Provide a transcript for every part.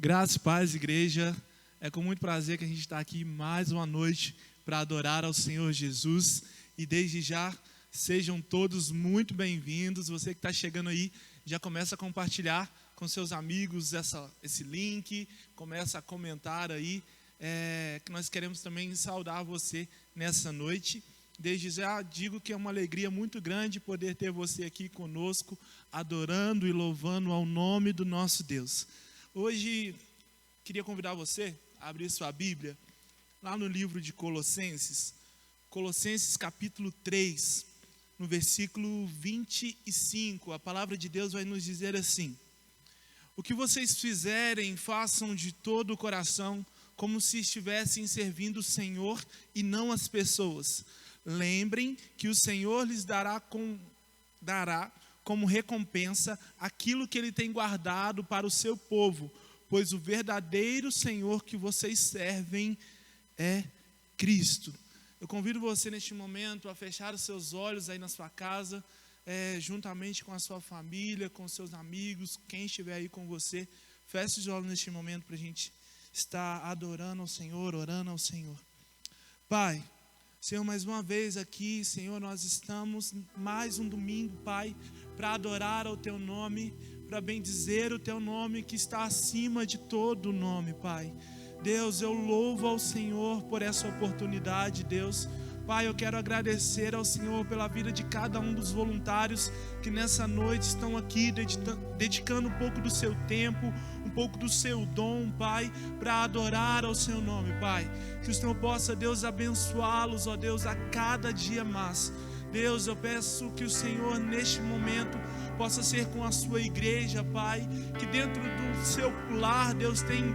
Graças e paz, igreja. É com muito prazer que a gente está aqui mais uma noite para adorar ao Senhor Jesus. E desde já, sejam todos muito bem-vindos. Você que está chegando aí, já começa a compartilhar com seus amigos esse link. Começa a comentar aí, que nós queremos também saudar você nessa noite. Desde já digo que é uma alegria muito grande poder ter você aqui conosco, adorando e louvando ao nome do nosso Deus. Hoje, queria convidar você a abrir sua Bíblia, lá no livro de Colossenses, Colossenses capítulo 3, no versículo 25, a palavra de Deus vai nos dizer assim: o que vocês fizerem, façam de todo o coração, como se estivessem servindo o Senhor e não as pessoas. Lembrem que o Senhor lhes dará como recompensa aquilo que Ele tem guardado para o seu povo, pois o verdadeiro Senhor que vocês servem é Cristo. Eu convido você neste momento a fechar os seus olhos aí na sua casa, juntamente com a sua família, com seus amigos, quem estiver aí com você. Feche os olhos neste momento para a gente estar adorando ao Senhor, orando ao Senhor. Pai, Senhor, mais uma vez aqui, Senhor, nós estamos mais um domingo, Pai, para adorar ao Teu nome, para bendizer o Teu nome que está acima de todo nome, Pai. Deus, eu louvo ao Senhor por essa oportunidade, Deus. Pai, eu quero agradecer ao Senhor pela vida de cada um dos voluntários que nessa noite estão aqui dedicando um pouco do seu tempo, um pouco do seu dom, Pai, para adorar ao seu nome, Pai. Que o Senhor possa, Deus, abençoá-los, ó Deus, a cada dia mais. Deus, eu peço que o Senhor, neste momento, possa ser com a sua igreja, Pai, que dentro do seu lar, Deus, tem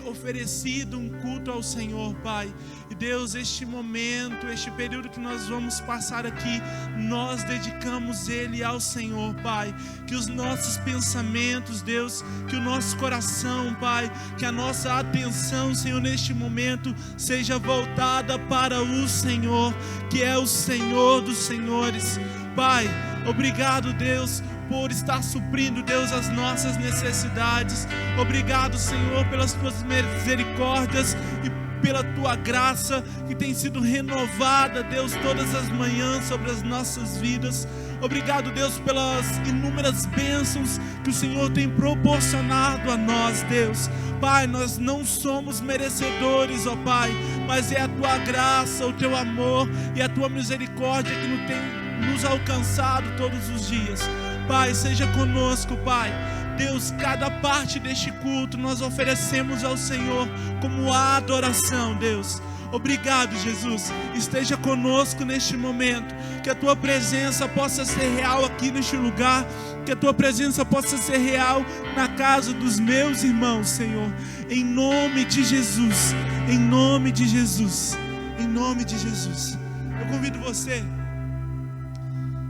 oferecido um culto ao Senhor, Pai. E Deus, este momento, este período que nós vamos passar aqui, nós dedicamos ele ao Senhor, Pai. Que os nossos pensamentos, Deus, que o nosso coração, Pai, que a nossa atenção, Senhor, neste momento, seja voltada para o Senhor, que é o Senhor dos Senhores. Pai, obrigado, Deus, por estar suprindo, Deus, as nossas necessidades. Obrigado, Senhor, pelas tuas misericórdias e pela tua graça que tem sido renovada, Deus, todas as manhãs sobre as nossas vidas. Obrigado, Deus, pelas inúmeras bênçãos que o Senhor tem proporcionado a nós, Deus. Pai, nós não somos merecedores, ó Pai, mas é a tua graça, o teu amor e a tua misericórdia que tem nos alcançado todos os dias. Pai, seja conosco, Pai. Deus, cada parte deste culto nós oferecemos ao Senhor como adoração, Deus. Obrigado, Jesus. Esteja conosco neste momento. Que a tua presença possa ser real aqui neste lugar. Que a tua presença possa ser real na casa dos meus irmãos, Senhor. Em nome de Jesus. Em nome de Jesus. Em nome de Jesus. Eu convido você,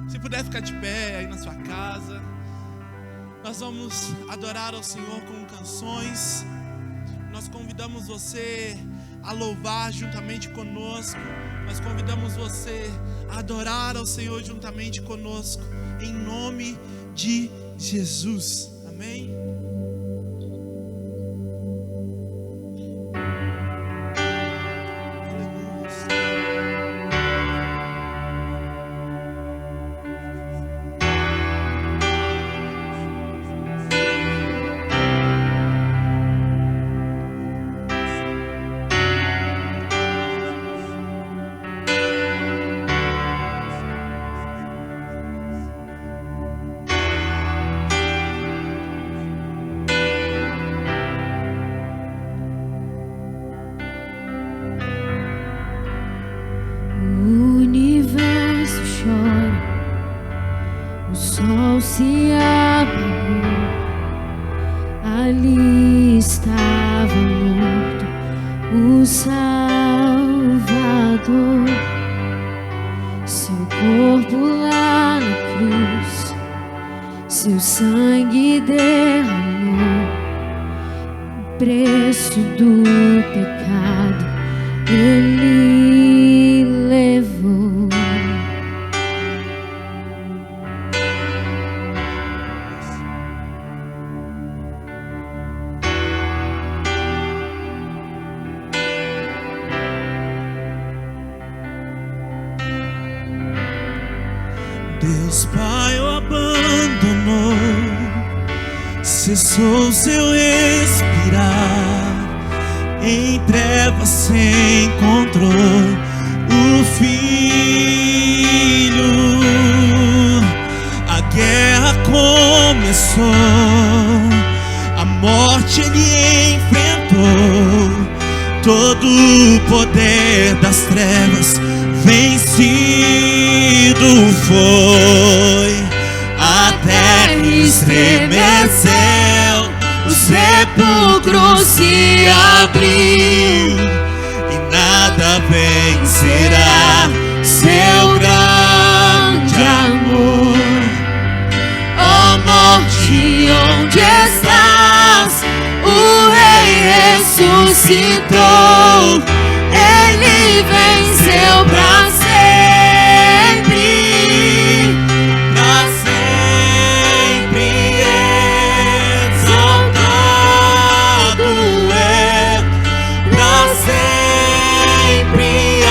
se puder ficar de pé aí na sua casa. Nós vamos adorar ao Senhor com canções. Nós convidamos você a louvar juntamente conosco. Nós convidamos você a adorar ao Senhor juntamente conosco, em nome de Jesus. Amém? Se apagou, ali estava morto o Salvador. Seu corpo lá na cruz, seu sangue derramou o preço do pecado. Ele levou. Deus Pai o abandonou, cessou seu respirar, em trevas se encontrou o Filho. A guerra começou, a morte ele enfrentou, todo o poder das trevas vencido foi. A terra estremeceu, o sepulcro se abriu, e nada vencerá seu grande amor. Ó morte, onde estás? O Rei ressuscitou, ele venceu pra sempre, pra sempre exaltado é, pra sempre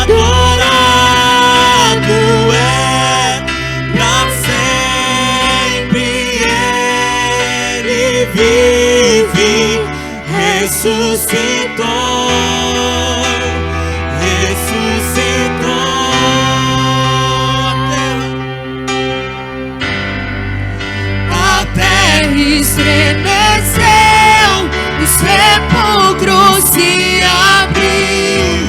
adorado é, pra sempre ele vive, ressuscitou. Estremeceu, o sepulcro se abriu,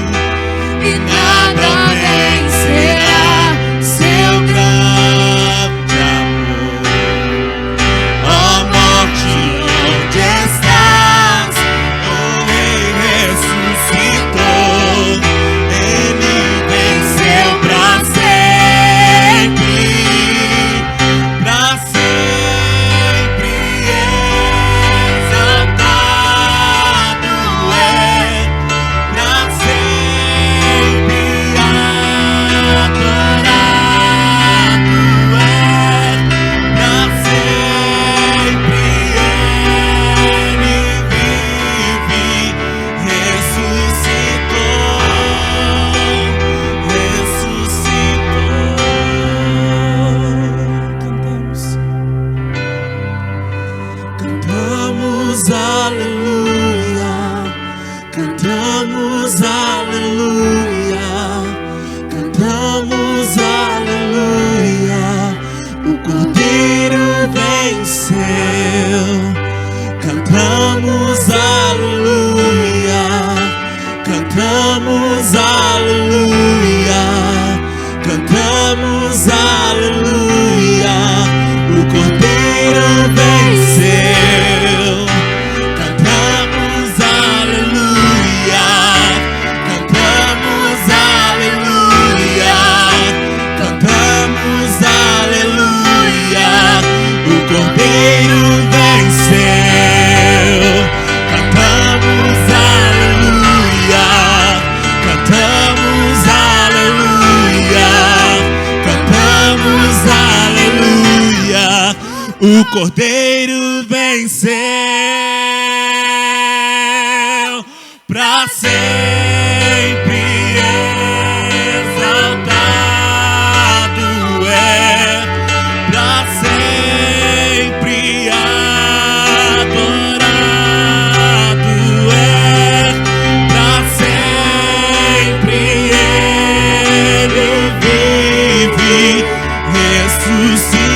e nada vencerá seu grande amor. Ó morte, onde estás? O Rei ressuscitou, ele venceu pra sempre, pra sempre. Cantamos aleluia, cantamos aleluia, cantamos aleluia, o Cordeiro venceu. Cantamos aleluia, cantamos aleluia, cantamos aleluia, o Cordeiro venceu. O Cordeiro venceu, pra sempre exaltado é, pra sempre adorado é, pra sempre ele vive, ressuscitou.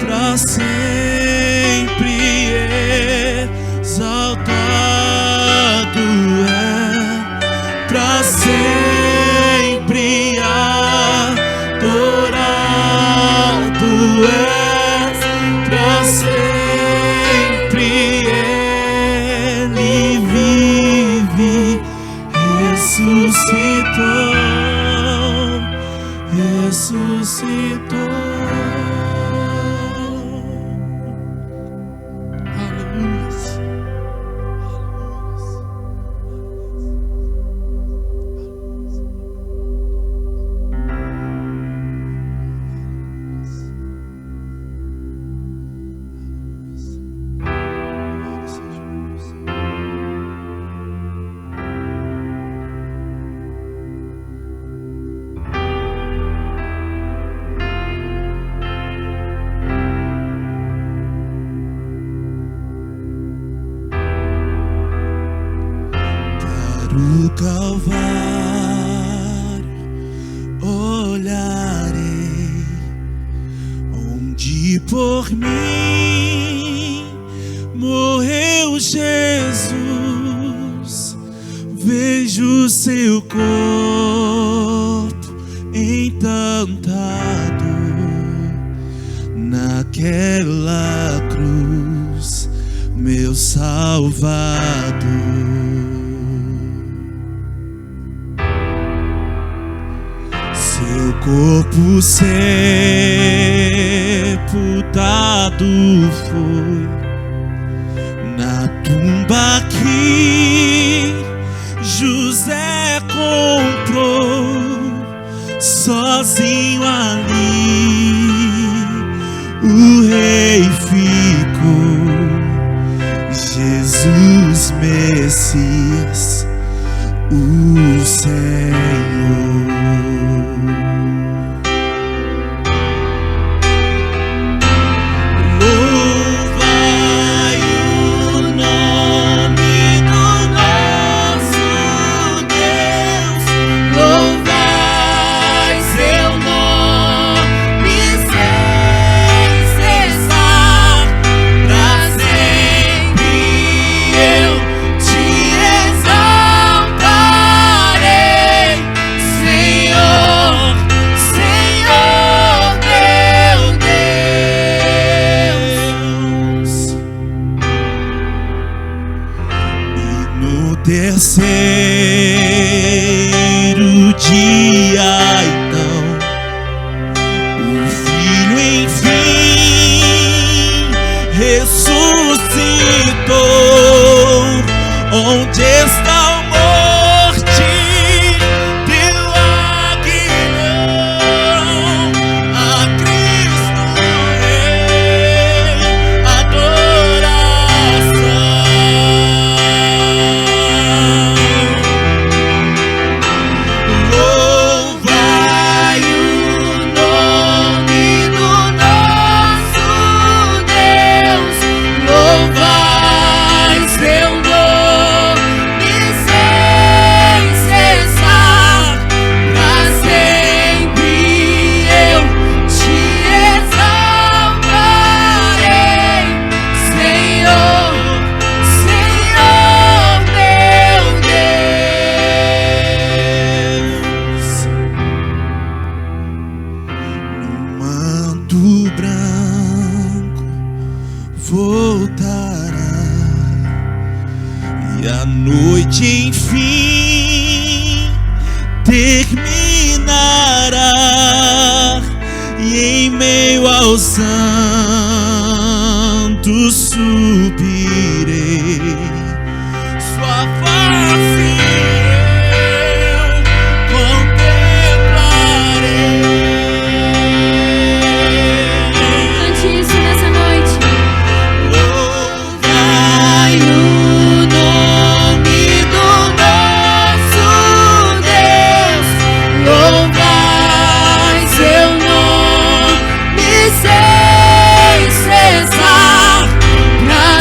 Pra sempre exaltado é, pra sempre adorado é, pra sempre ele vive, ressuscitou. Ressuscitou. Aleluia. Calvário olharei, onde por mim morreu Jesus. Vejo seu corpo encantado naquela cruz, meu Salvador. Seu corpo sepultado foi na tumba que José comprou, sozinho ali o rei ficou. Jesus Messias, o Senhor. Terceiro dia, então, o Filho enfim ressuscitou. Onde está a morte? Deu aguilhão a Cristo Rei, adoração. Voltará e a noite enfim terminará, e em meio aos santos subirei, sua face eu contemplarei. Cante isso nessa noite. Pra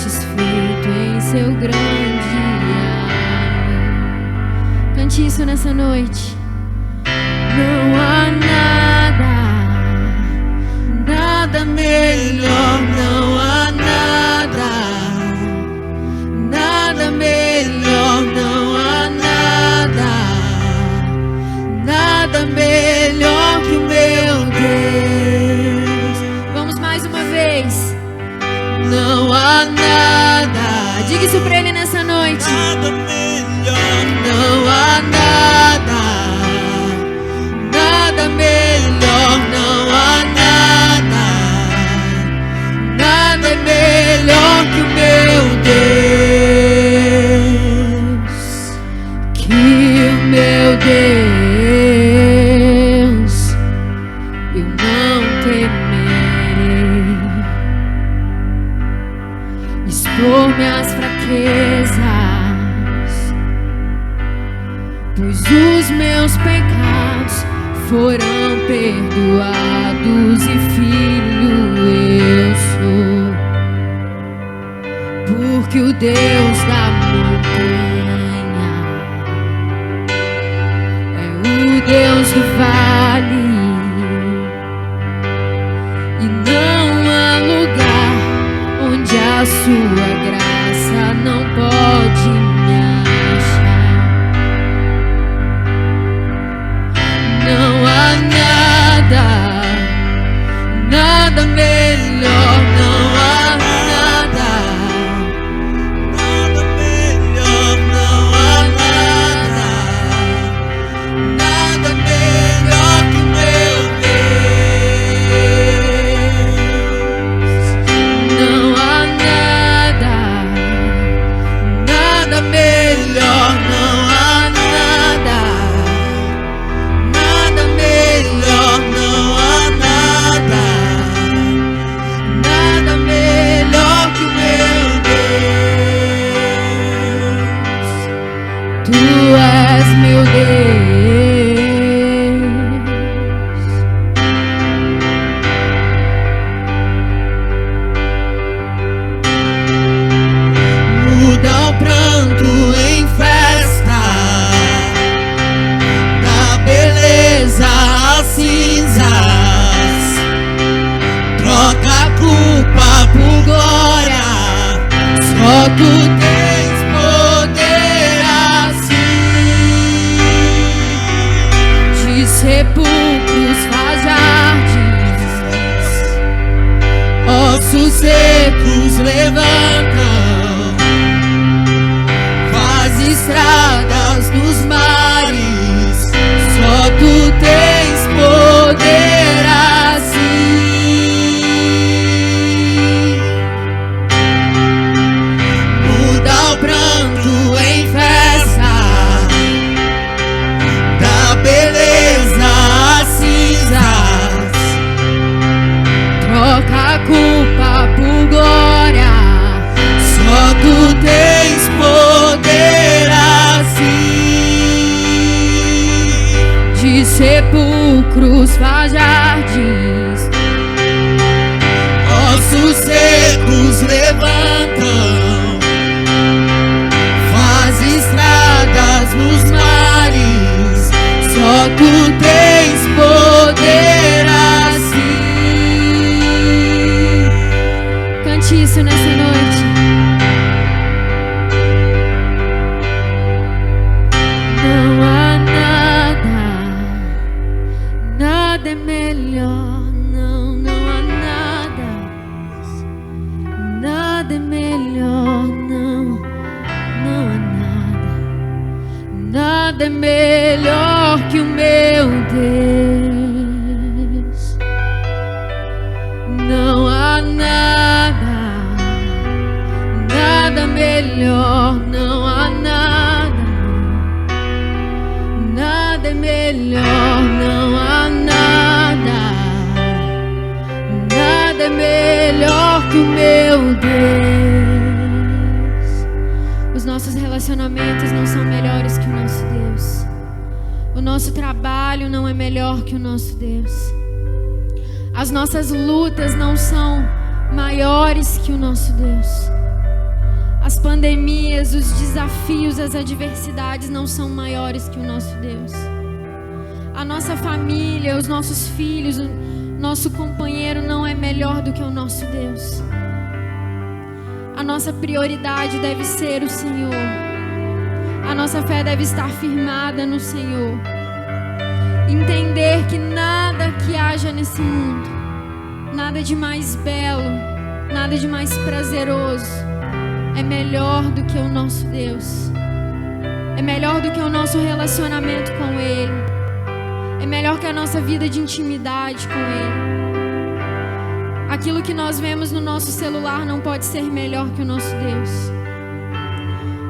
satisfeito em seu grande amor. Cante isso nessa noite. Não há nada melhor, não há nada melhor, não há nada melhor que o meu Deus. Vamos mais uma vez. Não há nada, diga isso pra Ele nessa noite. Nada melhor, não há nada melhor, não há nada é melhor que o meu Deus, que o meu Deus, eu não temerei expor minhas fraquezas, pois os meus pecados foram perdoados e filho eu sou, porque o Deus da montanha é o Deus do vale, e não há lugar onde a sua graça não pode me achar. Não há nada melhor, não há nada melhor, não há nada melhor que o meu Deus. Não há nada melhor, não há melhor, não há nada melhor que o meu Deus. Tu és meu Deus. Muda o pranto em festa, da beleza às cinzas, troca a culpa por glória, só tu tens poder assim, de sepulcros faz jardins, ossos secos levantam, faz estradas nos mares, só tu tens poder assim. Muda o pranto em festa, da beleza às cinzas, troca a culpa por glória, só tu tens poder assim, de sepulcros faz jardins, ossos secos levantam, faz estradas nos mares, só tu tens poder assim. Cante isso nessa noite. Não há nada é melhor, não há nada é melhor, não há nada é melhor que o meu Deus. Não há nada melhor, não há nada é melhor, não há nada é melhor que o meu Deus. Os nossos relacionamentos não são melhores que o nosso Deus. O nosso trabalho não é melhor que o nosso Deus. As nossas lutas não são maiores que o nosso Deus. As pandemias, os desafios, as adversidades não são maiores que o nosso Deus. A nossa família, os nossos filhos, o nosso companheiro não é melhor do que o nosso Deus. A nossa prioridade deve ser o Senhor. A nossa fé deve estar firmada no Senhor. Entender que nada que haja nesse mundo, nada de mais belo, nada de mais prazeroso, é melhor do que o nosso Deus. É melhor do que o nosso relacionamento com Ele. É melhor que a nossa vida de intimidade com Ele. Aquilo que nós vemos no nosso celular não pode ser melhor que o nosso Deus.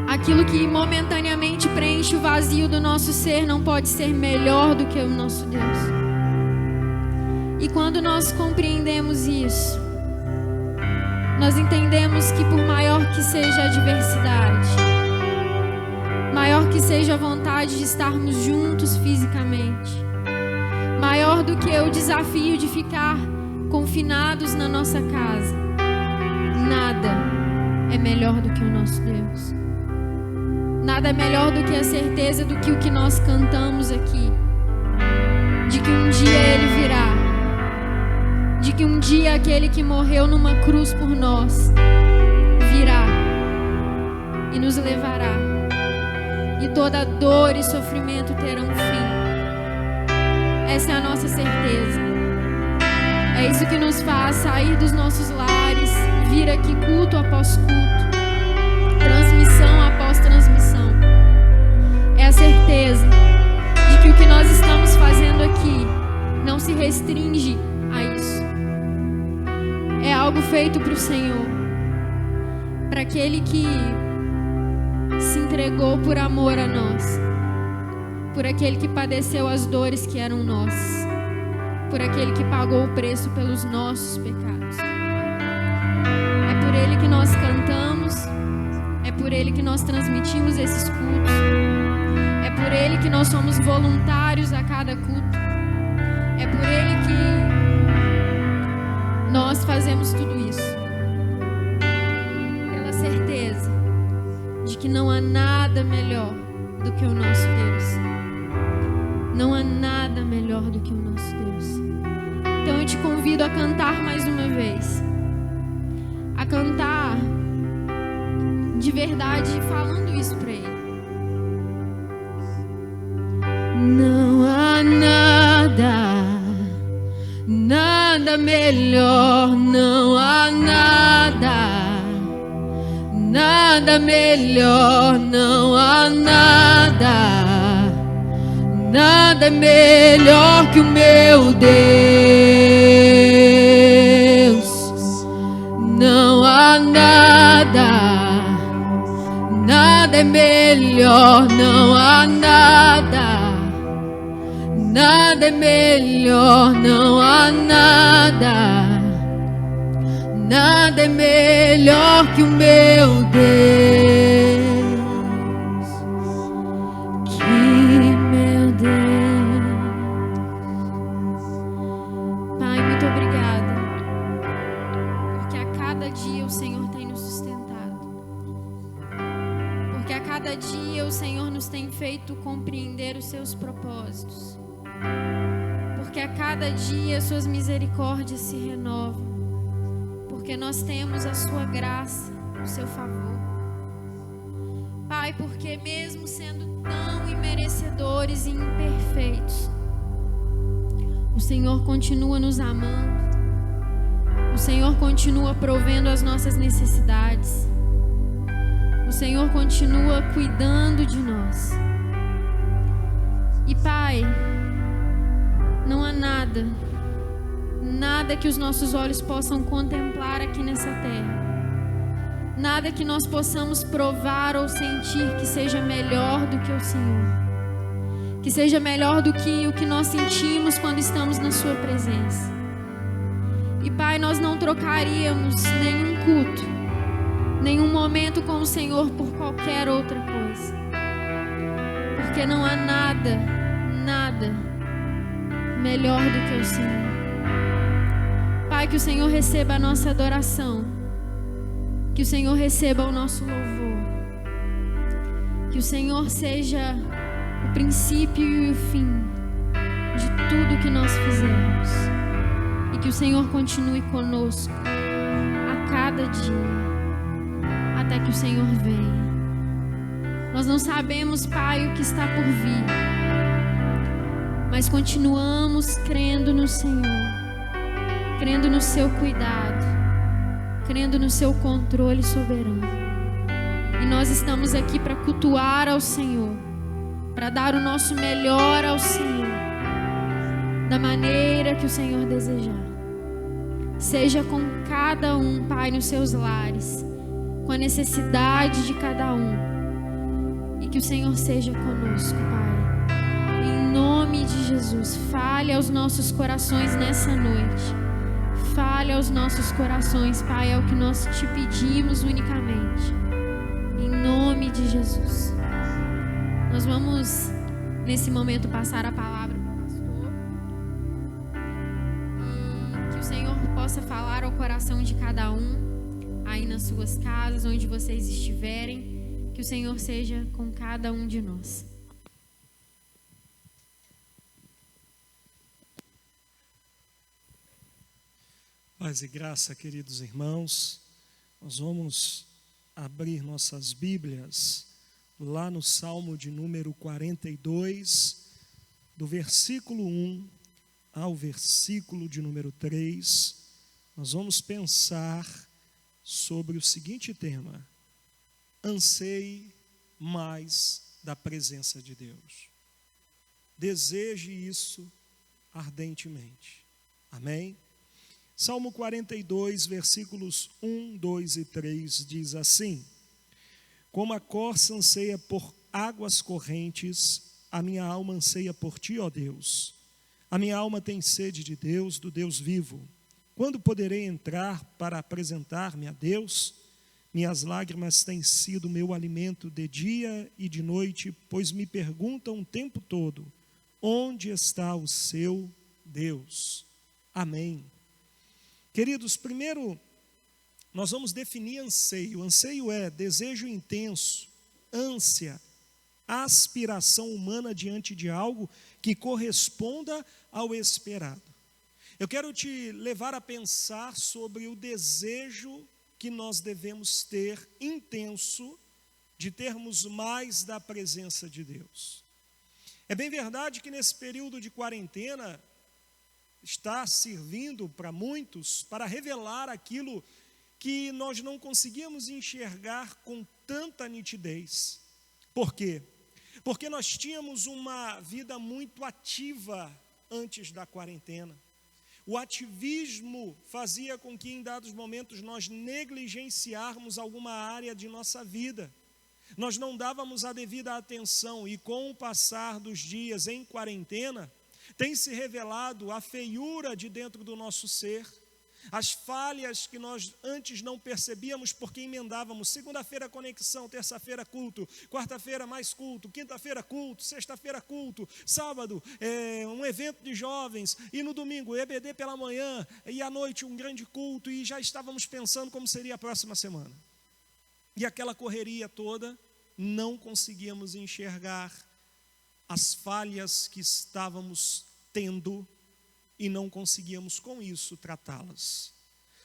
Aquilo que momentaneamente preenche o vazio do nosso ser não pode ser melhor do que o nosso Deus. E quando nós compreendemos isso, nós entendemos que por maior que seja a adversidade, maior que seja a vontade de estarmos juntos fisicamente, maior do que o desafio de ficar confinados na nossa casa, nada é melhor do que o nosso Deus. Nada é melhor do que a certeza do que o que nós cantamos aqui, de que um dia Ele virá, de que um dia aquele que morreu numa cruz por nós virá e nos levará, e toda dor e sofrimento terão fim. Essa é a nossa certeza. É isso que nos faz sair dos nossos lares, vir aqui culto após culto, transmissão após transmissão. É a certeza de que o que nós estamos fazendo aqui não se restringe a isso. É algo feito para o Senhor, para aquele que se entregou por amor a nós, por aquele que padeceu as dores que eram nossas, por aquele que pagou o preço pelos nossos pecados. É por Ele que nós cantamos, é por Ele que nós transmitimos esses cultos, é por Ele que nós somos voluntários a cada culto, é por Ele que nós fazemos tudo isso, pela certeza de que não há nada melhor do que o nosso Deus. Não há nada melhor do que o nosso Deus. Então eu te convido a cantar mais uma vez. A cantar de verdade, falando isso para Ele. Não há nada melhor, não há nada melhor, não há nada melhor que o meu Deus. Não há nada é melhor, não há nada é melhor, não há nada é melhor que o meu Deus. Pai, muito obrigada, porque a cada dia o Senhor tem nos sustentado, porque a cada dia o Senhor nos tem feito compreender os seus propósitos, porque a cada dia as suas misericórdias se renovam, porque nós temos a sua graça, o seu favor. Pai, porque mesmo sendo tão imerecedores e imperfeitos, o Senhor continua nos amando, o Senhor continua provendo as nossas necessidades, o Senhor continua cuidando de nós. E Pai, não há nada que os nossos olhos possam contemplar aqui nessa terra, nada que nós possamos provar ou sentir que seja melhor do que o Senhor, que seja melhor do que o que nós sentimos quando estamos na Sua presença. E Pai, nós não trocaríamos nenhum culto, nenhum momento com o Senhor por qualquer outra coisa, porque não há nada melhor do que o Senhor. Pai, que o Senhor receba a nossa adoração, Que o Senhor receba o nosso louvor. Que o Senhor seja o princípio e o fim de tudo que nós fizemos. E que o Senhor continue conosco a cada dia, até que o Senhor venha. Nós não sabemos, Pai, o que está por vir, mas continuamos crendo no Senhor, crendo no seu cuidado, crendo no seu controle soberano. E nós estamos aqui para cultuar ao Senhor, para dar o nosso melhor ao Senhor, da maneira que o Senhor desejar. Seja com cada um, Pai, nos seus lares, com a necessidade de cada um. E que o Senhor seja conosco, Pai. Em nome de Jesus, fale aos nossos corações nessa noite. Fale aos nossos corações, Pai, é o que nós te pedimos unicamente. Em nome de Jesus. Nós vamos, nesse momento, passar a palavra para o pastor. E que o Senhor possa falar ao coração de cada um, aí nas suas casas, onde vocês estiverem. Que o Senhor seja com cada um de nós. Paz e graça, queridos irmãos. Nós vamos abrir nossas Bíblias lá no Salmo de número 42, do versículo 1 ao versículo de número 3. Nós vamos pensar sobre o seguinte tema: anseie mais da presença de Deus. Deseje isso ardentemente. Amém? Salmo 42, versículos 1, 2 e 3 diz assim: como a corça anseia por águas correntes, a minha alma anseia por ti, ó Deus. A minha alma tem sede de Deus, do Deus vivo. Quando poderei entrar para apresentar-me a Deus? Minhas lágrimas têm sido meu alimento de dia e de noite, pois me perguntam o tempo todo: onde está o seu Deus? Amém. Queridos, primeiro nós vamos definir anseio. Anseio é desejo intenso, ânsia, aspiração humana diante de algo que corresponda ao esperado. Eu quero te levar a pensar sobre o desejo que nós devemos ter intenso de termos mais da presença de Deus. É bem verdade que nesse período de quarentena está servindo para muitos para revelar aquilo que nós não conseguíamos enxergar com tanta nitidez. Por quê? Porque nós tínhamos uma vida muito ativa antes da quarentena. O ativismo fazia com que em dados momentos nós negligenciarmos alguma área de nossa vida. Nós não dávamos a devida atenção e com o passar dos dias em quarentena, tem se revelado a feiura de dentro do nosso ser, as falhas que nós antes não percebíamos porque emendávamos: segunda-feira conexão, terça-feira culto, quarta-feira mais culto, quinta-feira culto, sexta-feira culto, sábado um evento de jovens, e no domingo EBD pela manhã, e à noite um grande culto, e já estávamos pensando como seria a próxima semana. E aquela correria toda, não conseguíamos enxergar as falhas que estávamos tendo e não conseguíamos com isso tratá-las.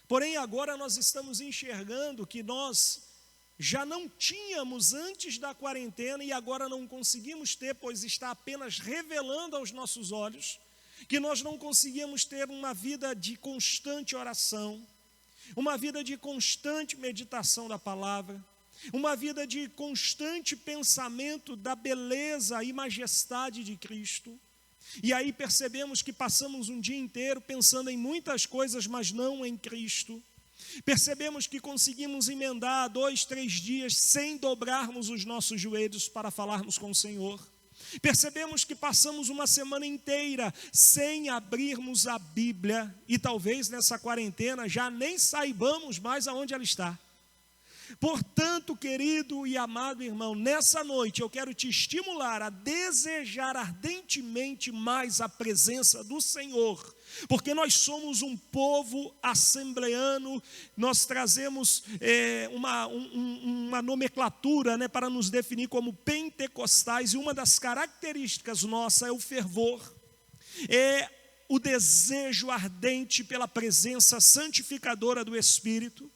Porém, agora nós estamos enxergando que nós já não tínhamos antes da quarentena e agora não conseguimos ter, pois está apenas revelando aos nossos olhos que nós não conseguimos ter uma vida de constante oração, uma vida de constante meditação da palavra, uma vida de constante pensamento da beleza e majestade de Cristo. E aí percebemos que passamos um dia inteiro pensando em muitas coisas, mas não em Cristo. Percebemos que conseguimos emendar 2, 3 dias sem dobrarmos os nossos joelhos para falarmos com o Senhor. Percebemos que passamos uma semana inteira sem abrirmos a Bíblia e talvez nessa quarentena já nem saibamos mais aonde ela está. Portanto, querido e amado irmão, nessa noite eu quero te estimular a desejar ardentemente mais a presença do Senhor, Porque nós somos um povo assembleano, nós trazemos uma nomenclatura, né, para nos definir como pentecostais, e uma das características nossa é o fervor, é o desejo ardente pela presença santificadora do Espírito,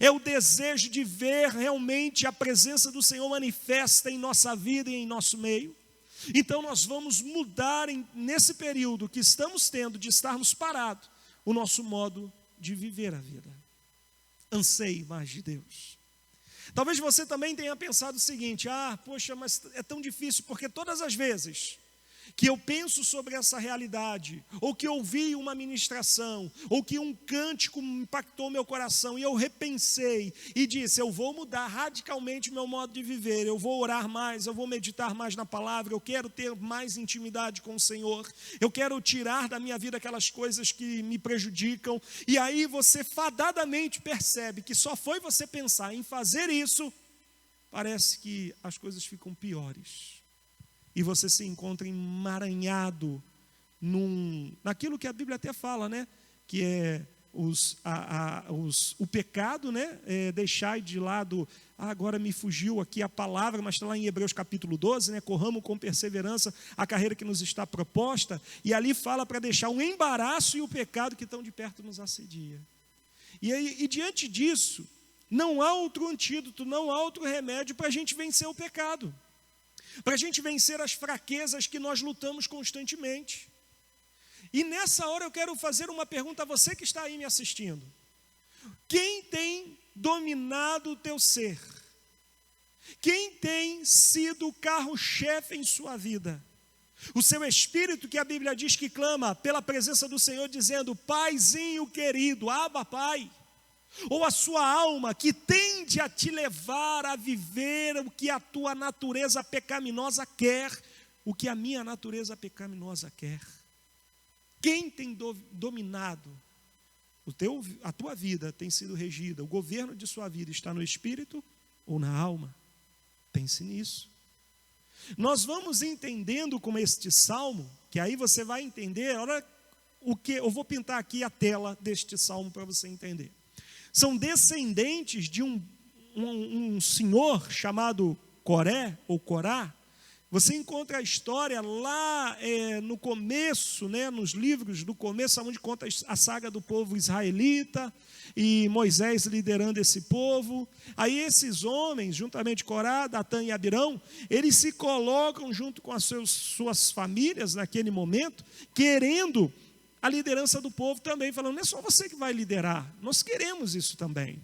é o desejo de ver realmente a presença do Senhor manifesta em nossa vida e em nosso meio. Então nós vamos mudar nesse período que estamos tendo de estarmos parados, o nosso modo de viver a vida. Anseie mais de Deus. Talvez você também tenha pensado o seguinte: poxa, mas é tão difícil, porque todas as vezes que eu penso sobre essa realidade, ou que ouvi uma ministração, ou que um cântico impactou meu coração, e eu repensei e disse: eu vou mudar radicalmente meu modo de viver, eu vou orar mais, eu vou meditar mais na palavra, eu quero ter mais intimidade com o Senhor, eu quero tirar da minha vida aquelas coisas que me prejudicam, e aí você fadadamente percebe que só foi você pensar em fazer isso, parece que as coisas ficam piores. E você se encontra emaranhado naquilo que a Bíblia até fala, né? Que é o pecado, né? Deixai de lado, agora me fugiu aqui a palavra, mas está lá em Hebreus capítulo 12, né? Corramos com perseverança a carreira que nos está proposta, e ali fala para deixar o embaraço e o pecado que tão de perto nos assedia. E diante disso, não há outro antídoto, não há outro remédio para a gente vencer o pecado, para a gente vencer as fraquezas que nós lutamos constantemente. E nessa hora eu quero fazer uma pergunta a você que está aí me assistindo: quem tem dominado o teu ser? Quem tem sido o carro-chefe em sua vida? O seu espírito, que a Bíblia diz que clama pela presença do Senhor, dizendo: Paizinho querido, Abba Pai. Ou a sua alma, que tende a te levar a viver o que a tua natureza pecaminosa quer, o que a minha natureza pecaminosa quer. Quem tem dominado a tua vida, tem sido regida, o governo de sua vida está no espírito ou na alma? Pense nisso. Nós vamos entendendo com este salmo, que aí você vai entender, olha o que eu vou pintar aqui a tela deste salmo para você entender. São descendentes de um senhor chamado Coré, ou Corá. Você encontra a história lá no começo, né, nos livros do começo, onde conta a saga do povo israelita, e Moisés liderando esse povo. Aí esses homens, juntamente Corá, Datã e Abirão, eles se colocam junto com as suas famílias naquele momento, querendo a liderança do povo também, falando: não é só você que vai liderar, nós queremos isso também.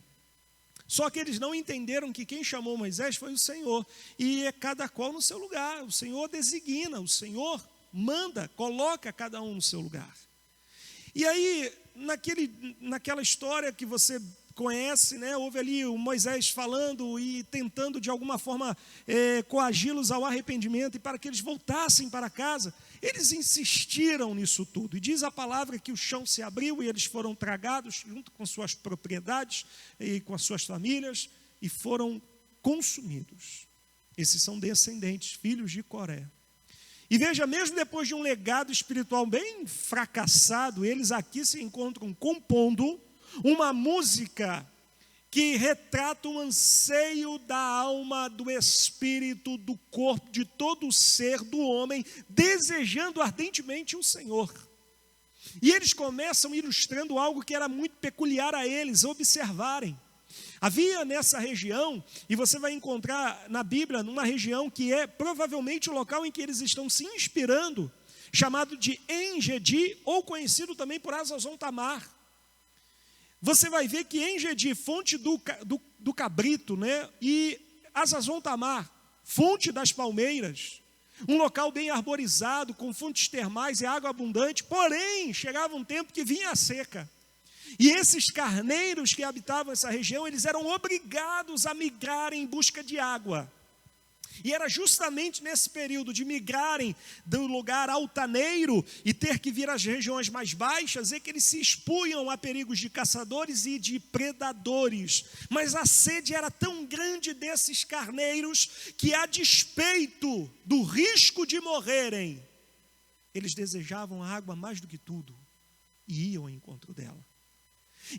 Só que eles não entenderam que quem chamou Moisés foi o Senhor, e é cada qual no seu lugar. O Senhor designa, o Senhor manda, coloca cada um no seu lugar. E aí, naquela história que você conhece, né, houve ali o Moisés falando e tentando de alguma forma coagi-los ao arrependimento, e para que eles voltassem para casa. Eles insistiram nisso tudo, e diz a palavra que o chão se abriu e eles foram tragados junto com suas propriedades e com as suas famílias, e foram consumidos. Esses são descendentes, filhos de Coré. E veja, mesmo depois de um legado espiritual bem fracassado, eles aqui se encontram compondo uma música que retrata o anseio da alma, do espírito, do corpo, de todo o ser do homem, desejando ardentemente o Senhor. E eles começam ilustrando algo que era muito peculiar a eles observarem. Havia nessa região, e você vai encontrar na Bíblia, numa região que é provavelmente o local em que eles estão se inspirando, chamado de En-Gedi, ou conhecido também por Hazazon Tamar. Você vai ver que En-Gedi, fonte do cabrito, né? E Hazazon Tamar, fonte das palmeiras, um local bem arborizado, com fontes termais e água abundante, porém, chegava um tempo que vinha a seca. E esses carneiros que habitavam essa região, eles eram obrigados a migrarem em busca de água. E era justamente nesse período de migrarem do lugar altaneiro e ter que vir às regiões mais baixas, é que eles se expunham a perigos de caçadores e de predadores. Mas a sede era tão grande desses carneiros que, a despeito do risco de morrerem, eles desejavam a água mais do que tudo. e iam ao encontro dela.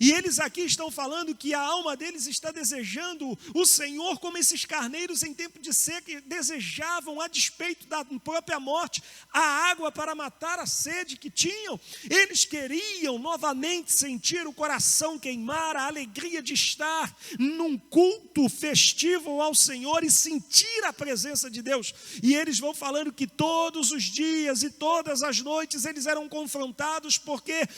E eles aqui estão falando que a alma deles está desejando o Senhor como esses carneiros em tempo de seca desejavam, a despeito da própria morte, a água para matar a sede que tinham. Eles queriam novamente sentir o coração queimar, a alegria de estar num culto festivo ao Senhor e sentir a presença de Deus. E eles vão falando que todos os dias e todas as noites eles eram confrontados, porque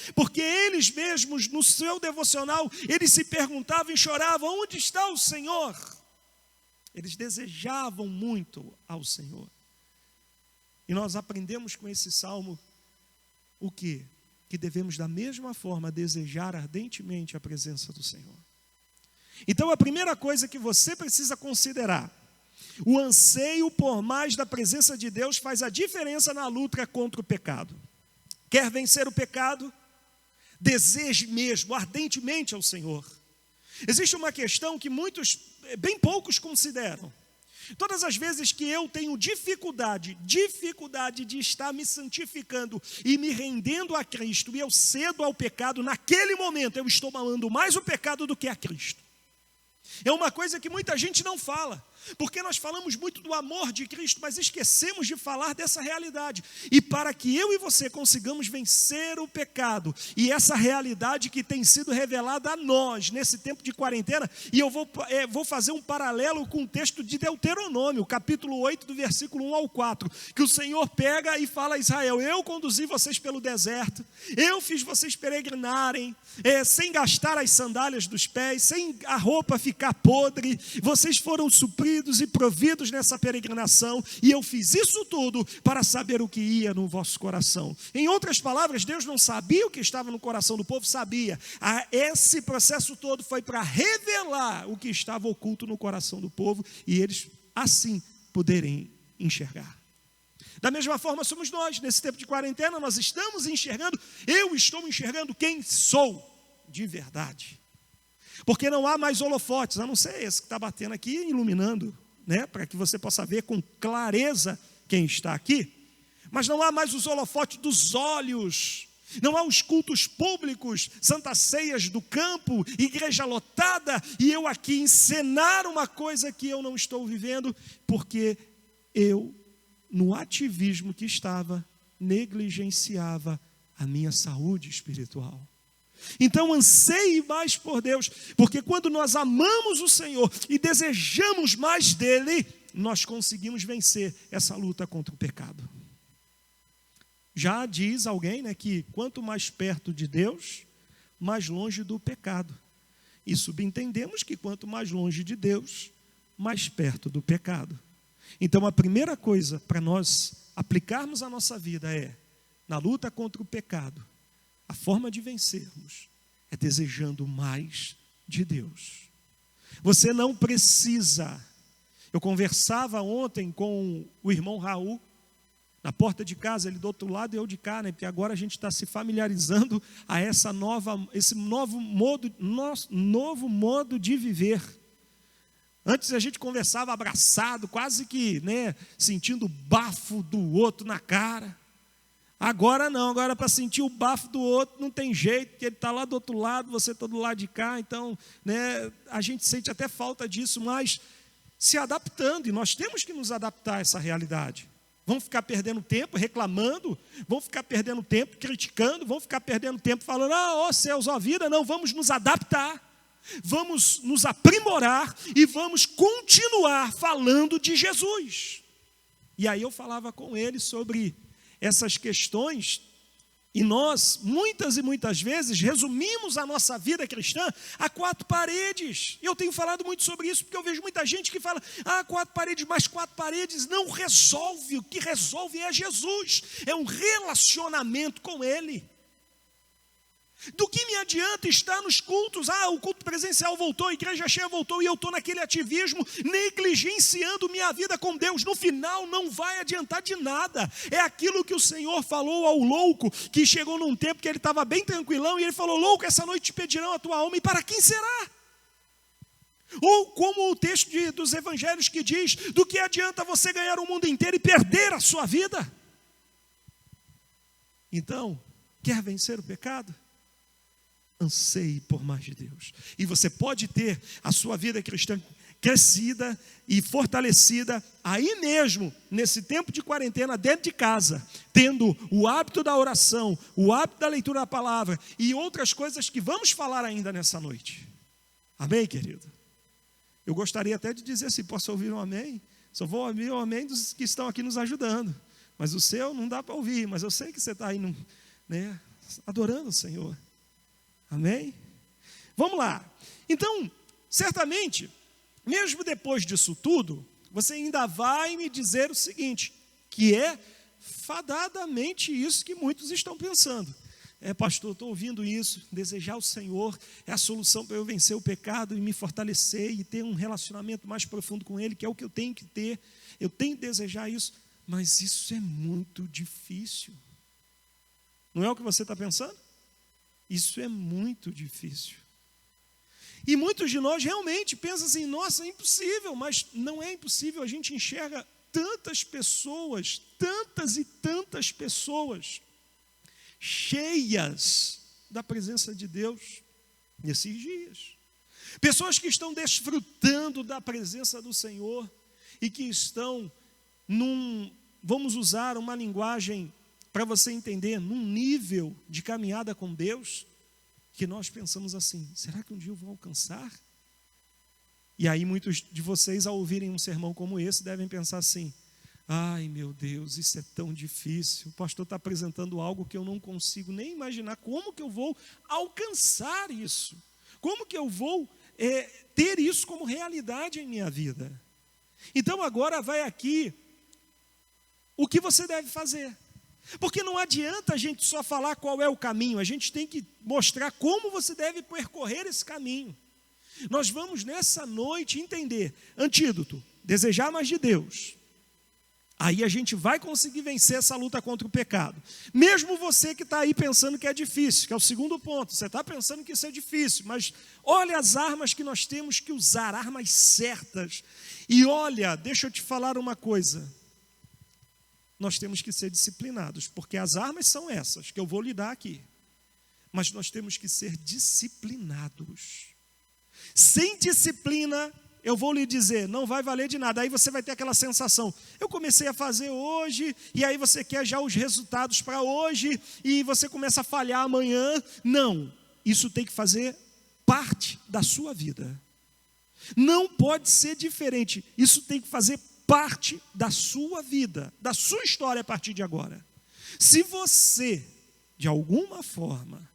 eles mesmos no seu devocional, eles se perguntavam e choravam: onde está o Senhor? Eles desejavam muito ao Senhor. E nós aprendemos com esse salmo o quê? Que devemos da mesma forma desejar ardentemente a presença do Senhor. Então a primeira coisa que você precisa considerar: o anseio por mais da presença de Deus faz a diferença na luta contra o pecado. Quer vencer o pecado? Deseje mesmo, ardentemente ao Senhor. Existe uma questão que bem poucos consideram. Todas as vezes que eu tenho dificuldade de estar me santificando e me rendendo a Cristo, e eu cedo ao pecado, naquele momento eu estou amando mais o pecado do que a Cristo. É uma coisa que muita gente não fala, porque nós falamos muito do amor de Cristo, mas esquecemos de falar dessa realidade. E para que eu e você consigamos vencer o pecado, e essa realidade que tem sido revelada a nós nesse tempo de quarentena, e eu vou fazer um paralelo com o texto de Deuteronômio, capítulo 8, do versículo 1 ao 4, que o Senhor pega e fala a Israel: eu conduzi vocês pelo deserto, eu fiz vocês peregrinarem, sem gastar as sandálias dos pés, sem a roupa ficar podre, vocês foram supridos e providos nessa peregrinação, e eu fiz isso tudo para saber o que ia no vosso coração. Em outras palavras, Deus não sabia o que estava no coração do povo, sabia. Esse processo todo foi para revelar o que estava oculto no coração do povo, e eles assim poderem enxergar. Da mesma forma somos nós, nesse tempo de quarentena, nós estamos enxergando, eu estou enxergando quem sou de verdade. Porque não há mais holofotes, a não ser esse que está batendo aqui, iluminando, né, para que você possa ver com clareza quem está aqui. Mas não há mais os holofotes dos olhos, não há os cultos públicos, santas ceias do campo, igreja lotada, e eu aqui encenar uma coisa que eu não estou vivendo, porque eu, no ativismo que estava, negligenciava a minha saúde espiritual. Então anseie mais por Deus, porque quando nós amamos o Senhor e desejamos mais dele, nós conseguimos vencer essa luta contra o pecado. Já diz alguém, né, que quanto mais perto de Deus, mais longe do pecado. E subentendemos que quanto mais longe de Deus, mais perto do pecado. Então a primeira coisa para nós aplicarmos a nossa vida na luta contra o pecado, a forma de vencermos é desejando mais de Deus. Você não precisa. Eu conversava ontem com o irmão Raul, na porta de casa, ele do outro lado e eu de cá, né? Porque agora a gente está se familiarizando a esse novo modo de viver. Antes a gente conversava abraçado, quase que, né, sentindo o bafo do outro na cara. Agora não, agora para sentir o bafo do outro não tem jeito, porque ele está lá do outro lado, você está do lado de cá, então, né, a gente sente até falta disso, mas se adaptando, e nós temos que nos adaptar a essa realidade. Vão ficar perdendo tempo reclamando, vão ficar perdendo tempo criticando, vão ficar perdendo tempo falando: ó céus, ó vida. Não, vamos nos adaptar, vamos nos aprimorar e vamos continuar falando de Jesus. E aí eu falava com ele sobre essas questões, e nós, muitas e muitas vezes, resumimos a nossa vida cristã a 4 paredes. Eu tenho falado muito sobre isso, porque eu vejo muita gente que fala: 4 paredes, mas 4 paredes não resolve. O que resolve é Jesus, é um relacionamento com Ele. Do que me adianta estar nos cultos? O culto presencial voltou, a igreja cheia voltou, e eu estou naquele ativismo, negligenciando minha vida com Deus. No final não vai adiantar de nada. É aquilo que o Senhor falou ao louco, que chegou num tempo que ele estava bem tranquilão, e ele falou: louco, essa noite te pedirão a tua alma, e para quem será? Ou como o texto dos evangelhos que diz: do que adianta você ganhar o mundo inteiro e perder a sua vida? Então, Quer vencer o pecado? Anseie por mais de Deus. E você pode ter a sua vida cristã crescida e fortalecida aí mesmo, nesse tempo de quarentena, dentro de casa, tendo o hábito da oração, o hábito da leitura da palavra e outras coisas que vamos falar ainda nessa noite. Amém, querido? Eu gostaria até de dizer assim, posso ouvir um amém? Só vou ouvir um amém dos que estão aqui nos ajudando. Mas o seu não dá para ouvir, mas eu sei que você está aí, né, adorando o Senhor. Amém? Vamos lá. Então, certamente, mesmo depois disso tudo, você ainda vai me dizer o seguinte, que é fadadamente isso que muitos estão pensando. Pastor, estou ouvindo isso, desejar o Senhor é a solução para eu vencer o pecado e me fortalecer e ter um relacionamento mais profundo com Ele, que é o que eu tenho que ter, eu tenho que desejar isso, mas isso é muito difícil. Não é o que você está pensando? Isso é muito difícil. E muitos de nós realmente pensam assim, nossa, é impossível, mas não é impossível, a gente enxerga tantas pessoas, tantas e tantas pessoas, cheias da presença de Deus nesses dias. Pessoas que estão desfrutando da presença do Senhor e que estão vamos usar uma linguagem para você entender, num nível de caminhada com Deus, que nós pensamos assim, será que um dia eu vou alcançar? E aí muitos de vocês, ao ouvirem um sermão como esse, devem pensar assim, ai meu Deus, isso é tão difícil, o pastor está apresentando algo que eu não consigo nem imaginar, como que eu vou alcançar isso? Como que eu vou ter isso como realidade em minha vida? Então agora vai aqui o que você deve fazer. Porque não adianta a gente só falar qual é o caminho, a gente tem que mostrar como você deve percorrer esse caminho. Nós vamos nessa noite entender, antídoto, desejar mais de Deus. Aí a gente vai conseguir vencer essa luta contra o pecado. Mesmo você que está aí pensando que é difícil, que é o segundo ponto, você está pensando que isso é difícil, mas olha as armas que nós temos que usar, armas certas. E olha, deixa eu te falar uma coisa. Nós temos que ser disciplinados, porque as armas são essas, que eu vou lhe dar aqui. Mas nós temos que ser disciplinados. Sem disciplina, eu vou lhe dizer, não vai valer de nada. Aí você vai ter aquela sensação, eu comecei a fazer hoje, e aí você quer já os resultados para hoje, e você começa a falhar amanhã. Não, isso tem que fazer parte da sua vida. Não pode ser diferente, isso tem que fazer parte da sua vida, da sua história a partir de agora. Se você, de alguma forma,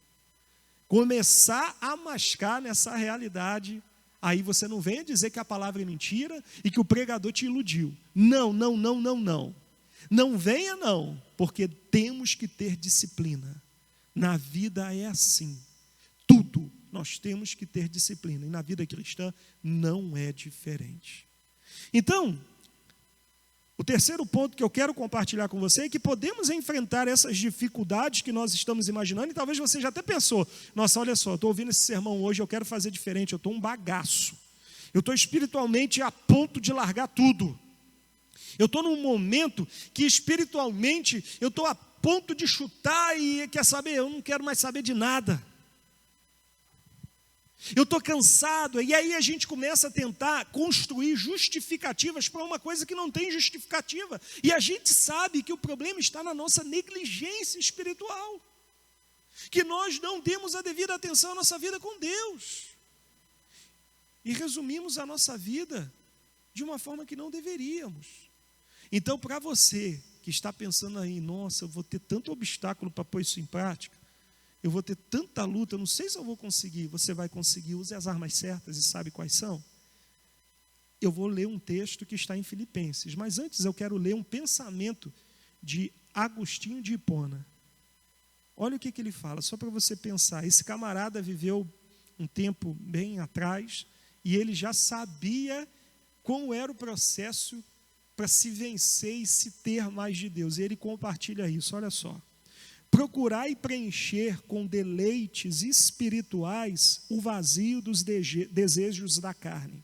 começar a mascar nessa realidade, aí você não venha dizer que a palavra é mentira e que o pregador te iludiu. Não. Não venha não, porque temos que ter disciplina. Na vida é assim. Tudo nós temos que ter disciplina. E na vida cristã não é diferente. Então, o terceiro ponto que eu quero compartilhar com você é que podemos enfrentar essas dificuldades que nós estamos imaginando, e talvez você já até pensou, nossa, olha só, eu estou ouvindo esse sermão hoje, eu quero fazer diferente, eu estou um bagaço, eu estou espiritualmente a ponto de largar tudo, eu estou num momento que espiritualmente eu estou a ponto de chutar e quer saber, eu não quero mais saber de nada. Eu estou cansado, e aí a gente começa a tentar construir justificativas para uma coisa que não tem justificativa. E a gente sabe que o problema está na nossa negligência espiritual. Que nós não demos a devida atenção à nossa vida com Deus. E resumimos a nossa vida de uma forma que não deveríamos. Então, para você que está pensando aí, nossa, eu vou ter tanto obstáculo para pôr isso em prática, eu vou ter tanta luta, eu não sei se eu vou conseguir. Você vai conseguir, use as armas certas e sabe quais são? Eu vou ler um texto que está em Filipenses, mas antes eu quero ler um pensamento de Agostinho de Hipona. Olha o que ele fala, só para você pensar. Esse camarada viveu um tempo bem atrás e ele já sabia como era o processo para se vencer e se ter mais de Deus. E ele compartilha isso, olha só. Procurai preencher com deleites espirituais o vazio dos desejos da carne.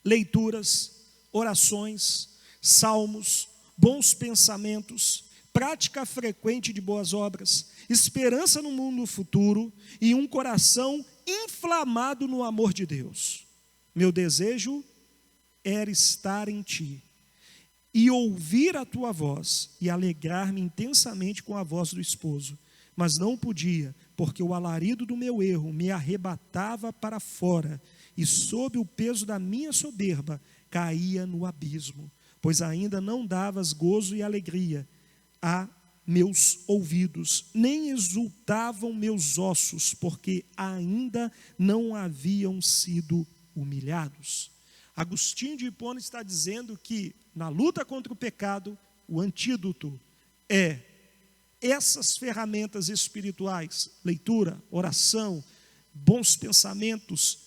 Leituras, orações, salmos, bons pensamentos, prática frequente de boas obras, esperança no mundo futuro e um coração inflamado no amor de Deus. Meu desejo era estar em ti e ouvir a tua voz e alegrar-me intensamente com a voz do esposo, mas não podia, porque o alarido do meu erro me arrebatava para fora e sob o peso da minha soberba caía no abismo, pois ainda não davas gozo e alegria a meus ouvidos, nem exultavam meus ossos, porque ainda não haviam sido humilhados. Agostinho de Hipona está dizendo que na luta contra o pecado, o antídoto é essas ferramentas espirituais, leitura, oração, bons pensamentos,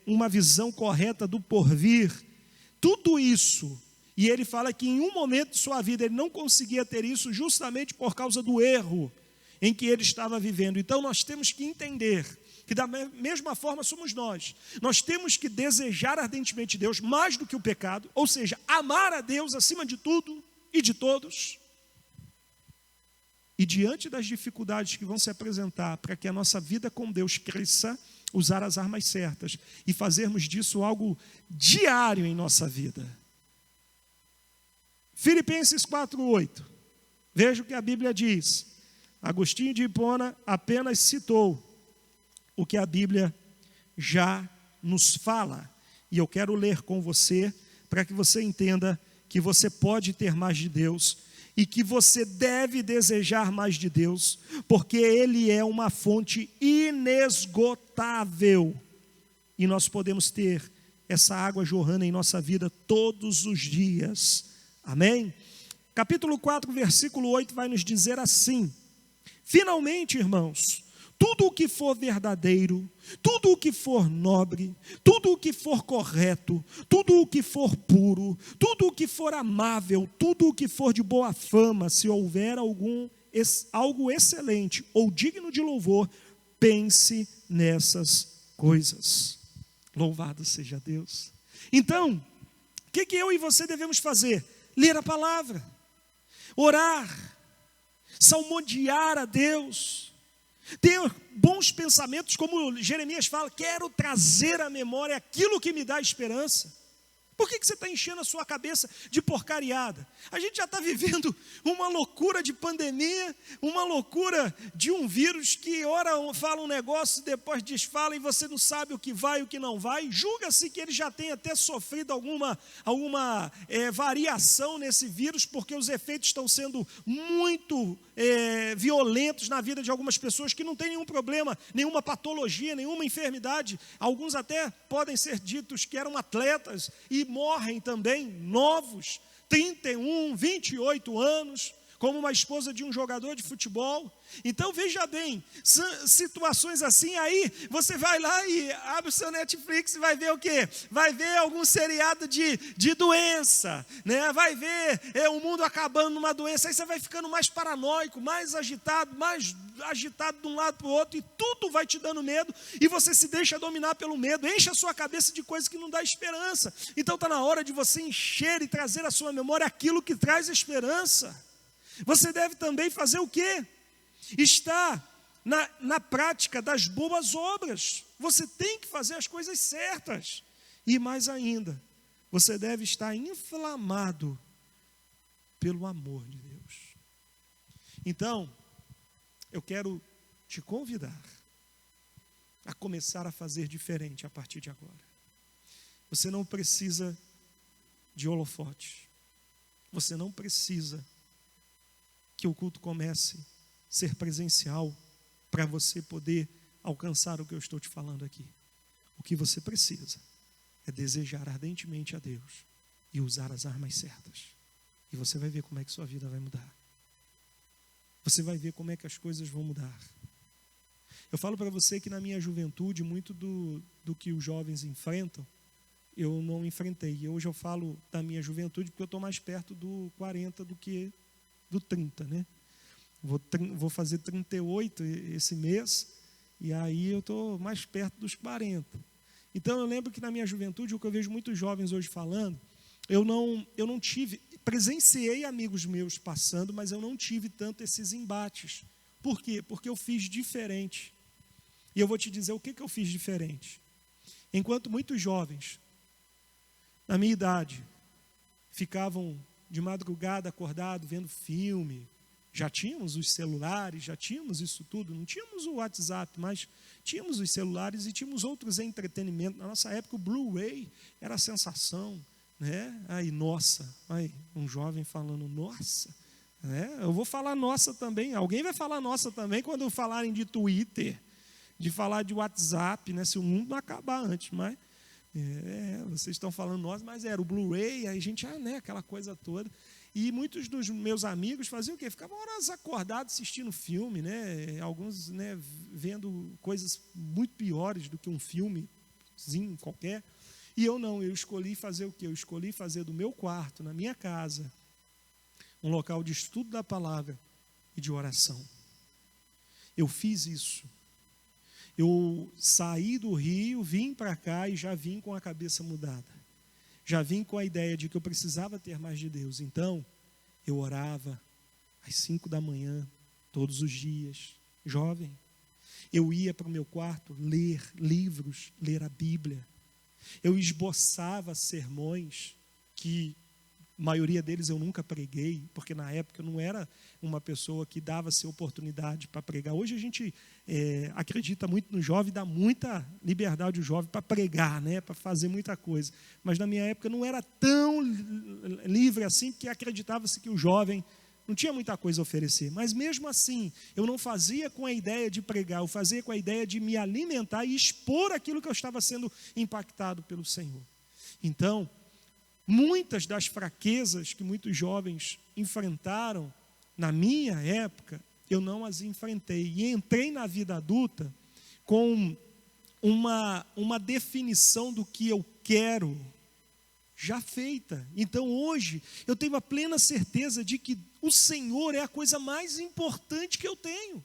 uma visão correta do porvir, tudo isso. E ele fala que em um momento de sua vida ele não conseguia ter isso justamente por causa do erro em que ele estava vivendo. Então nós temos que entender que da mesma forma somos nós. Nós temos que desejar ardentemente Deus mais do que o pecado, ou seja, amar a Deus acima de tudo e de todos. E diante das dificuldades que vão se apresentar para que a nossa vida com Deus cresça, usar as armas certas e fazermos disso algo diário em nossa vida. Filipenses 4:8, veja o que a Bíblia diz. Agostinho de Hipona apenas citou o que a Bíblia já nos fala. E eu quero ler com você, para que você entenda que você pode ter mais de Deus e que você deve desejar mais de Deus, porque Ele é uma fonte inesgotável. E nós podemos ter essa água jorrando em nossa vida todos os dias. Amém? Capítulo 4, versículo 8 vai nos dizer assim: finalmente, irmãos, tudo o que for verdadeiro, tudo o que for nobre, tudo o que for correto, tudo o que for puro, tudo o que for amável, tudo o que for de boa fama, se houver algo excelente ou digno de louvor, pense nessas coisas. Louvado seja Deus. Então, o que eu e você devemos fazer? Ler a palavra, orar, salmodiar a Deus, ter bons pensamentos, como Jeremias fala, quero trazer à memória aquilo que me dá esperança. Por que você está enchendo a sua cabeça de porcariada? A gente já está vivendo uma loucura de pandemia, uma loucura de um vírus que ora fala um negócio, depois desfala e você não sabe o que vai e o que não vai. Julga-se que ele já tem até sofrido alguma variação nesse vírus, porque os efeitos estão sendo muito violentos na vida de algumas pessoas que não têm nenhum problema, nenhuma patologia, nenhuma enfermidade. Alguns até podem ser ditos que eram atletas e morrem também, novos, 31, 28 anos, como uma esposa de um jogador de futebol. Então veja bem, situações assim, aí você vai lá e abre o seu Netflix e vai ver o quê? Vai ver algum seriado de doença, né? Vai ver o mundo acabando numa doença, aí você vai ficando mais paranoico, mais agitado de um lado para o outro, e tudo vai te dando medo, e você se deixa dominar pelo medo, enche a sua cabeça de coisas que não dá esperança. Então está na hora de você encher e trazer à sua memória aquilo que traz esperança. Você deve também fazer o quê? Está na prática das boas obras. Você tem que fazer as coisas certas. E mais ainda, você deve estar inflamado pelo amor de Deus. Então, eu quero te convidar a começar a fazer diferente a partir de agora. Você não precisa de holofote. Você não precisa que o culto comece a ser presencial para você poder alcançar o que eu estou te falando aqui. O que você precisa é desejar ardentemente a Deus e usar as armas certas. E você vai ver como é que sua vida vai mudar. Você vai ver como é que as coisas vão mudar. Eu falo para você que na minha juventude, muito do que os jovens enfrentam, eu não enfrentei. E hoje eu falo da minha juventude porque eu estou mais perto do 40 do que do 30, né? Vou fazer 38 esse mês, e aí eu estou mais perto dos 40. Então eu lembro que na minha juventude, o que eu vejo muitos jovens hoje falando, eu não tive, presenciei amigos meus passando, mas eu não tive tanto esses embates. Por quê? Porque eu fiz diferente. E eu vou te dizer o que eu fiz diferente. Enquanto muitos jovens, na minha idade, ficavam de madrugada acordado vendo filme, já tínhamos os celulares, já tínhamos isso tudo, não tínhamos o WhatsApp, mas tínhamos os celulares e tínhamos outros entretenimentos. Na nossa época o Blu-ray era a sensação, né? Aí, nossa, aí, um jovem falando nossa, né? Eu vou falar nossa também, alguém vai falar nossa também quando falarem de Twitter, de falar de WhatsApp, né? Se o mundo não acabar antes, mas vocês estão falando nossa, mas era o Blu-ray, aí a gente, né, aquela coisa toda. E muitos dos meus amigos faziam o quê? Ficavam horas acordados assistindo filme, né? Alguns, né, vendo coisas muito piores do que um filmezinho qualquer. E eu não, eu escolhi fazer o quê? Eu escolhi fazer do meu quarto, na minha casa, um local de estudo da palavra e de oração. Eu fiz isso. Eu saí do Rio, vim para cá e já vim com a cabeça mudada. Já vim com a ideia de que eu precisava ter mais de Deus. Então, eu orava às 5 da manhã, todos os dias, jovem. Eu ia para o meu quarto ler livros, ler a Bíblia. Eu esboçava sermões que a maioria deles eu nunca preguei, porque na época eu não era uma pessoa que dava-se oportunidade para pregar. Hoje a gente acredita muito no jovem, dá muita liberdade ao jovem para pregar, né, para fazer muita coisa. Mas na minha época não era tão livre assim, porque acreditava-se que o jovem não tinha muita coisa a oferecer. Mas mesmo assim, eu não fazia com a ideia de pregar, eu fazia com a ideia de me alimentar e expor aquilo que eu estava sendo impactado pelo Senhor. Então, muitas das fraquezas que muitos jovens enfrentaram na minha época, eu não as enfrentei. E entrei na vida adulta com uma definição do que eu quero já feita. Então hoje eu tenho a plena certeza de que o Senhor é a coisa mais importante que eu tenho.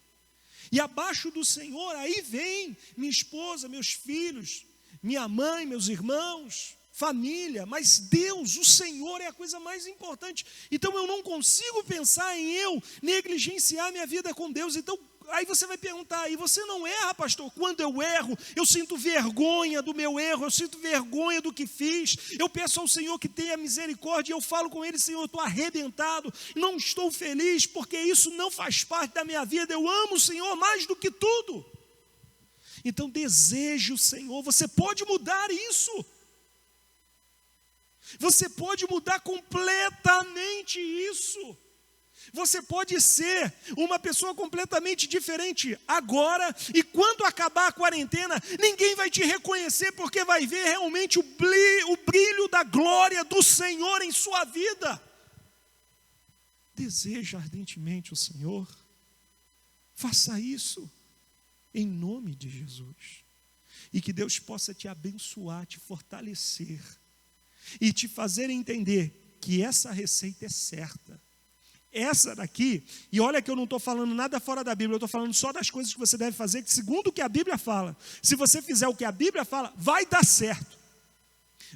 E abaixo do Senhor, aí vem minha esposa, meus filhos, minha mãe, meus irmãos, família, mas Deus, o Senhor é a coisa mais importante. Então eu não consigo pensar em eu negligenciar minha vida com Deus. Então aí você vai perguntar, e você não erra, pastor? Quando eu erro, eu sinto vergonha do meu erro, eu sinto vergonha do que fiz, eu peço ao Senhor que tenha misericórdia, eu falo com Ele, Senhor, eu estou arrebentado, não estou feliz, porque isso não faz parte da minha vida, eu amo o Senhor mais do que tudo. Então deseje o Senhor, você pode mudar isso. Você pode mudar completamente isso. Você pode ser uma pessoa completamente diferente agora, e quando acabar a quarentena, ninguém vai te reconhecer, porque vai ver realmente o brilho da glória do Senhor em sua vida. Deseja ardentemente o Senhor, faça isso em nome de Jesus, e que Deus possa te abençoar, te fortalecer, e te fazer entender que essa receita é certa. Essa daqui, e olha que eu não estou falando nada fora da Bíblia, eu estou falando só das coisas que você deve fazer, que segundo o que a Bíblia fala, se você fizer o que a Bíblia fala, vai dar certo.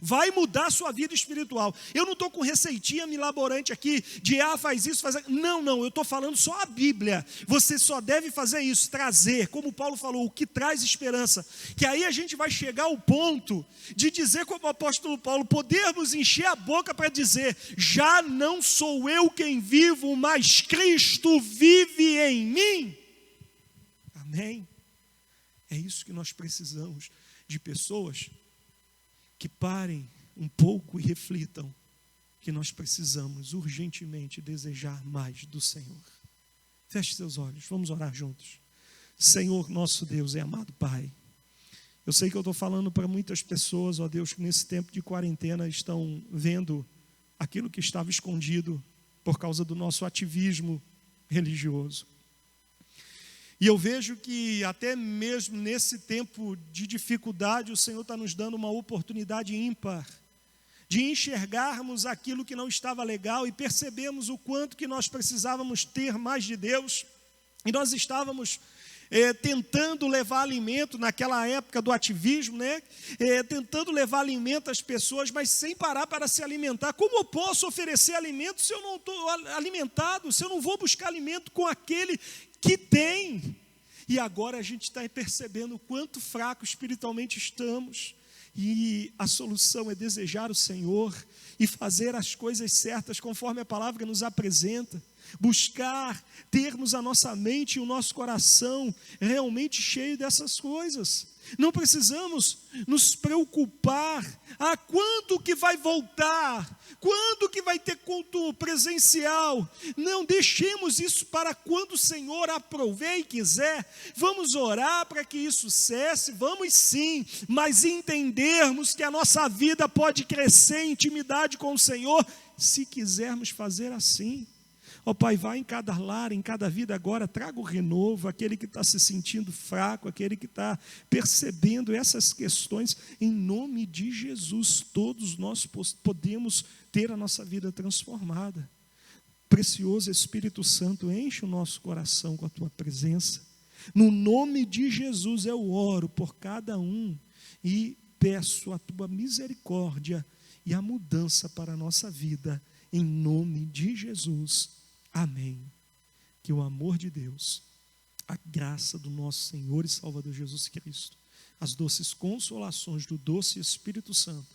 Vai mudar a sua vida espiritual. Eu não estou com receitinha milaborante aqui, de faz isso, faz aquilo. Não, eu estou falando só a Bíblia. Você só deve fazer isso, trazer, como Paulo falou, o que traz esperança. Que aí a gente vai chegar ao ponto de dizer como o apóstolo Paulo, podermos encher a boca para dizer, já não sou eu quem vivo, mas Cristo vive em mim. Amém? É isso que nós precisamos, de pessoas que parem um pouco e reflitam que nós precisamos urgentemente desejar mais do Senhor. Feche seus olhos, vamos orar juntos. Senhor, nosso Deus e amado Pai, eu sei que eu estou falando para muitas pessoas, ó Deus, que nesse tempo de quarentena estão vendo aquilo que estava escondido por causa do nosso ativismo religioso. E eu vejo que até mesmo nesse tempo de dificuldade, o Senhor está nos dando uma oportunidade ímpar de enxergarmos aquilo que não estava legal e percebemos o quanto que nós precisávamos ter mais de Deus. E nós estávamos tentando levar alimento, naquela época do ativismo, né? Tentando levar alimento às pessoas, mas sem parar para se alimentar. Como eu posso oferecer alimento se eu não estou alimentado, se eu não vou buscar alimento com aquele que tem? E agora a gente está percebendo o quanto fraco espiritualmente estamos. E a solução é desejar o Senhor e fazer as coisas certas conforme a palavra nos apresenta. Buscar termos a nossa mente e o nosso coração realmente cheio dessas coisas. Não precisamos nos preocupar, quando que vai voltar, quando que vai ter culto presencial. Não deixemos isso para quando o Senhor aprover e quiser. Vamos orar para que isso cesse, vamos sim, mas entendermos que a nossa vida pode crescer em intimidade com o Senhor, se quisermos fazer assim. Ó Pai, vai em cada lar, em cada vida agora, traga o renovo, aquele que está se sentindo fraco, aquele que está percebendo essas questões, em nome de Jesus, todos nós podemos ter a nossa vida transformada. Precioso Espírito Santo, enche o nosso coração com a Tua presença, no nome de Jesus eu oro por cada um, e peço a Tua misericórdia e a mudança para a nossa vida, em nome de Jesus. Amém. Que o amor de Deus, a graça do nosso Senhor e Salvador Jesus Cristo, as doces consolações do doce Espírito Santo,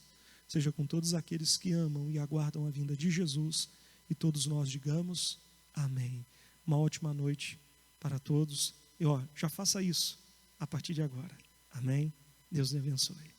seja com todos aqueles que amam e aguardam a vinda de Jesus, e todos nós digamos amém. Uma ótima noite para todos, e já faça isso a partir de agora. Amém. Deus lhe abençoe.